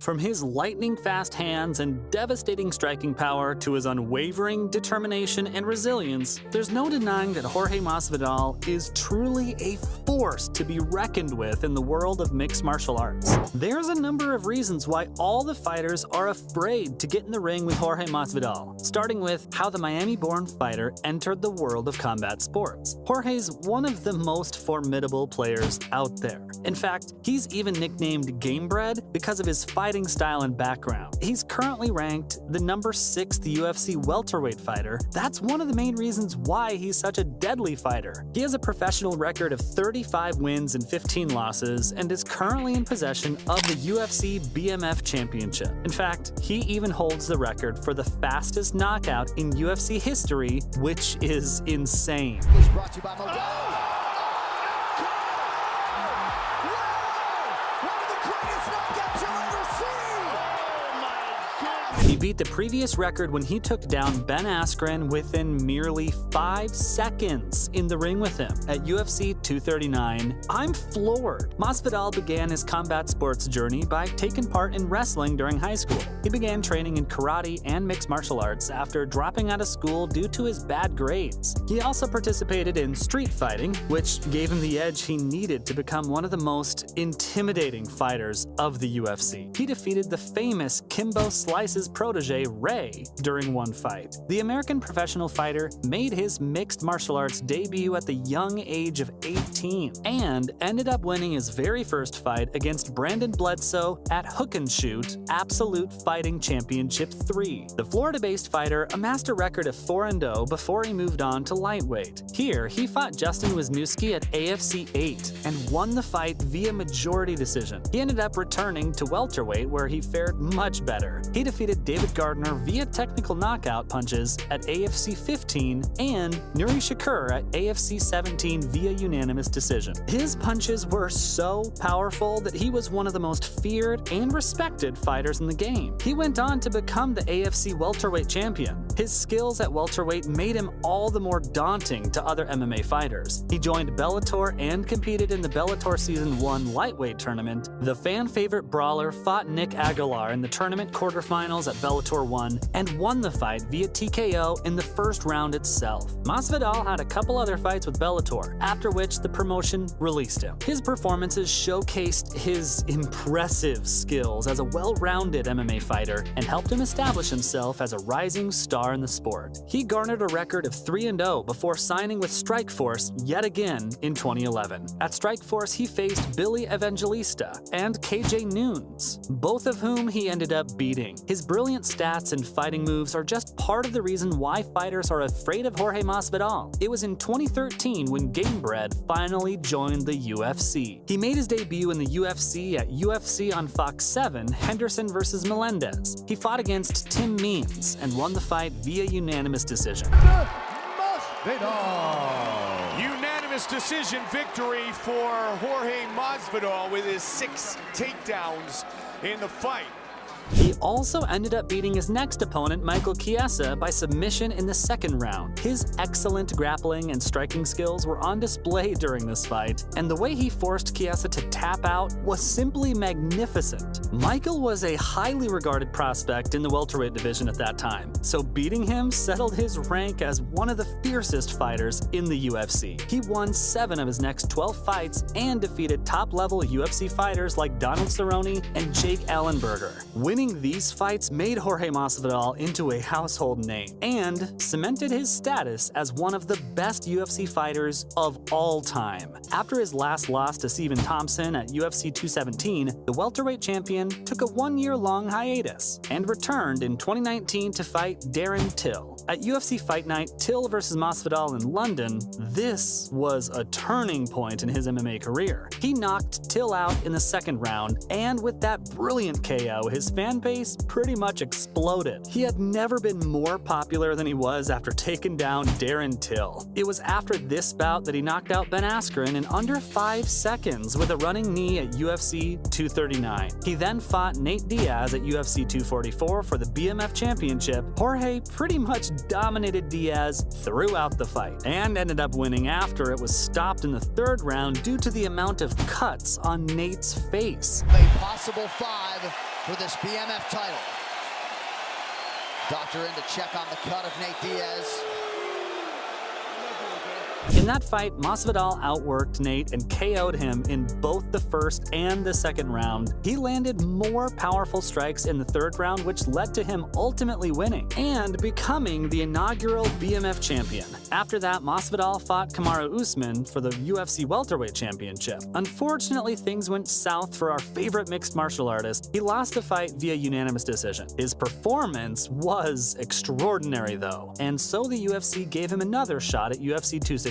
From his lightning-fast hands and devastating striking power to his unwavering determination and resilience, there's no denying that Jorge Masvidal is truly a force to be reckoned with in the world of mixed martial arts. There's a number of reasons why all the fighters are afraid to get in the ring with Jorge Masvidal, starting with how the Miami-born fighter entered the world of combat sports. Jorge's one of the most formidable players out there. In fact, he's even nicknamed Game Bred because of his fighting style and background. He's currently ranked the number 6th UFC welterweight fighter. That's one of the main reasons why he's such a deadly fighter. He has a professional record of 35 wins and 15 losses and is currently in possession of the UFC BMF Championship. In fact, he even holds the record for the fastest knockout in UFC history, which is insane. It's brought to you by Modelo. He beat the previous record when he took down Ben Askren within merely 5 seconds in the ring with him at UFC 239. I'm floored. Masvidal began his combat sports journey by taking part in wrestling during high school. He began training in karate and mixed martial arts after dropping out of school due to his bad grades. He also participated in street fighting, which gave him the edge he needed to become one of the most intimidating fighters of the UFC. He defeated the famous Kimbo Slice's protege Ray during one fight. The American professional fighter made his mixed martial arts debut at the young age of 18 and ended up winning his very first fight against Brandon Bledsoe at Hook and Shoot Absolute Fighting Championship 3. The Florida-based fighter amassed a record of 4-0 before he moved on to lightweight. Here, he fought Justin Wisniewski at AFC 8 and won the fight via majority decision. He ended up returning to welterweight where he fared much better. He defeated David Gardner via technical knockout punches at AFC 15 and Nuri Shakur at AFC 17 via unanimous decision. His punches were so powerful that he was one of the most feared and respected fighters in the game. He went on to become the AFC welterweight champion. His skills at welterweight made him all the more daunting to other MMA fighters. He joined Bellator and competed in the Bellator Season 1 lightweight tournament. The fan-favorite brawler fought Nick Aguilar in the tournament quarterfinals at Bellator 1 and won the fight via TKO in the first round itself. Masvidal had a couple other fights with Bellator, after which the promotion released him. His performances showcased his impressive skills as a well-rounded MMA fighter and helped him establish himself as a rising star in the sport. He garnered a record of 3-0 before signing with Strikeforce yet again in 2011. At Strikeforce, he faced Billy Evangelista and KJ Noons, both of whom he ended up beating. His brilliant stats and fighting moves are just part of the reason why fighters are afraid of Jorge Masvidal. It was in 2013 when Game Bred finally joined the UFC. He made his debut in the UFC at UFC on Fox 7, Henderson vs. Melendez. He fought against Tim Means and won the fight via unanimous decision. Unanimous decision victory for Jorge Masvidal with his 6 takedowns in the fight. He also ended up beating his next opponent, Michael Chiesa, by submission in the second round. His excellent grappling and striking skills were on display during this fight, and the way he forced Chiesa to tap out was simply magnificent. Michael was a highly regarded prospect in the welterweight division at that time, so beating him settled his rank as one of the fiercest fighters in the UFC. He won 7 of his next 12 fights and defeated top-level UFC fighters like Donald Cerrone and Jake Ellenberger. Winning these fights made Jorge Masvidal into a household name and cemented his status as one of the best UFC fighters of all time. After his last loss to Stephen Thompson at UFC 217, the welterweight champion took a 1-year-long hiatus and returned in 2019 to fight Darren Till. At UFC Fight Night, Till vs. Masvidal in London, this was a turning point in his MMA career. He knocked Till out in the second round, and with that brilliant KO, his fan base pretty much exploded. He had never been more popular than he was after taking down Darren Till. It was after this bout that he knocked out Ben Askren in under 5 seconds with a running knee at UFC 239. He then fought Nate Diaz at UFC 244 for the BMF Championship. Jorge pretty much dominated Diaz throughout the fight and ended up winning after it was stopped in the third round due to the amount of cuts on Nate's face. A possible 5. for this BMF title. Doctor in to check on the cut of Nate Diaz. In that fight, Masvidal outworked Nate and KO'd him in both the first and the second round. He landed more powerful strikes in the third round, which led to him ultimately winning and becoming the inaugural BMF champion. After that, Masvidal fought Kamaru Usman for the UFC welterweight championship. Unfortunately, things went south for our favorite mixed martial artist. He lost the fight via unanimous decision. His performance was extraordinary though, and so the UFC gave him another shot at UFC 261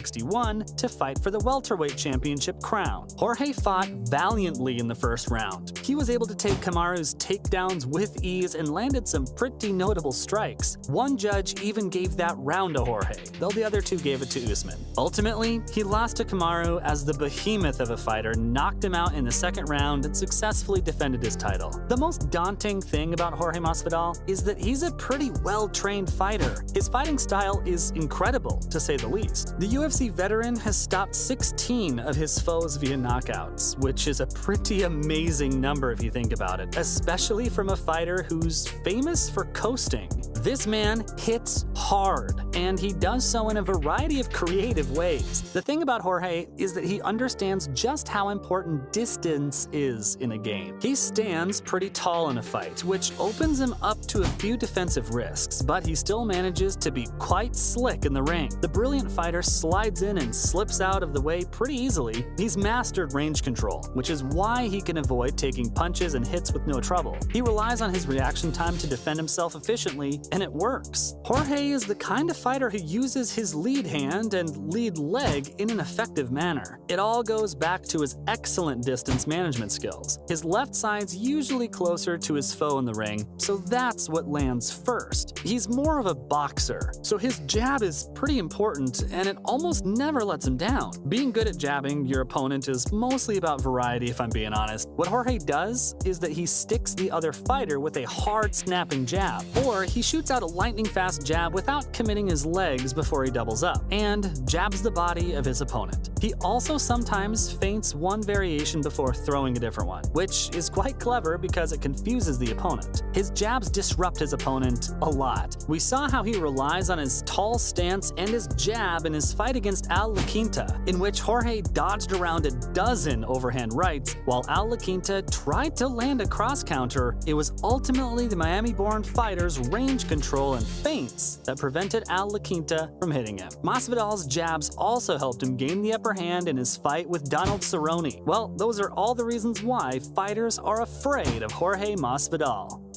to fight for the welterweight championship crown. Jorge fought valiantly in the first round. He was able to take Kamaru's takedowns with ease and landed some pretty notable strikes. One judge even gave that round to Jorge, though the other two gave it to Usman. Ultimately, he lost to Kamaru as the behemoth of a fighter knocked him out in the second round and successfully defended his title. The most daunting thing about Jorge Masvidal is that he's a pretty well-trained fighter. His fighting style is incredible, to say the least. The UFC veteran has stopped 16 of his foes via knockouts, which is a pretty amazing number if you think about it, especially from a fighter who's famous for coasting. This man hits hard, and he does so in a variety of creative ways. The thing about Jorge is that he understands just how important distance is in a game. He stands pretty tall in a fight, which opens him up to a few defensive risks, but he still manages to be quite slick in the ring. The brilliant fighter slides in and slips out of the way pretty easily. He's mastered range control, which is why he can avoid taking punches and hits with no trouble. He relies on his reaction time to defend himself efficiently, and it works. Jorge is the kind of fighter who uses his lead hand and lead leg in an effective manner. It all goes back to his excellent distance management skills. His left side's usually closer to his foe in the ring, so that's what lands first. He's more of a boxer, so his jab is pretty important, and it almost never lets him down. Being good at jabbing your opponent is mostly about variety, if I'm being honest. What Jorge does is that he sticks the other fighter with a hard snapping jab, or he shoots out a lightning fast jab without committing his legs before he doubles up, and jabs the body of his opponent. He also sometimes feints one variation before throwing a different one, which is quite clever because it confuses the opponent. His jabs disrupt his opponent a lot. We saw how he relies on his tall stance and his jab in his fight against Al La Quinta, in which Jorge dodged around a dozen overhand rights while Al La Quinta tried to land a cross counter. It was ultimately the Miami-born fighter's range control and feints that prevented Al La Quinta from hitting him. Masvidal's jabs also helped him gain the upper hand in his fight with Donald Cerrone. Well, those are all the reasons why fighters are afraid of Jorge Masvidal.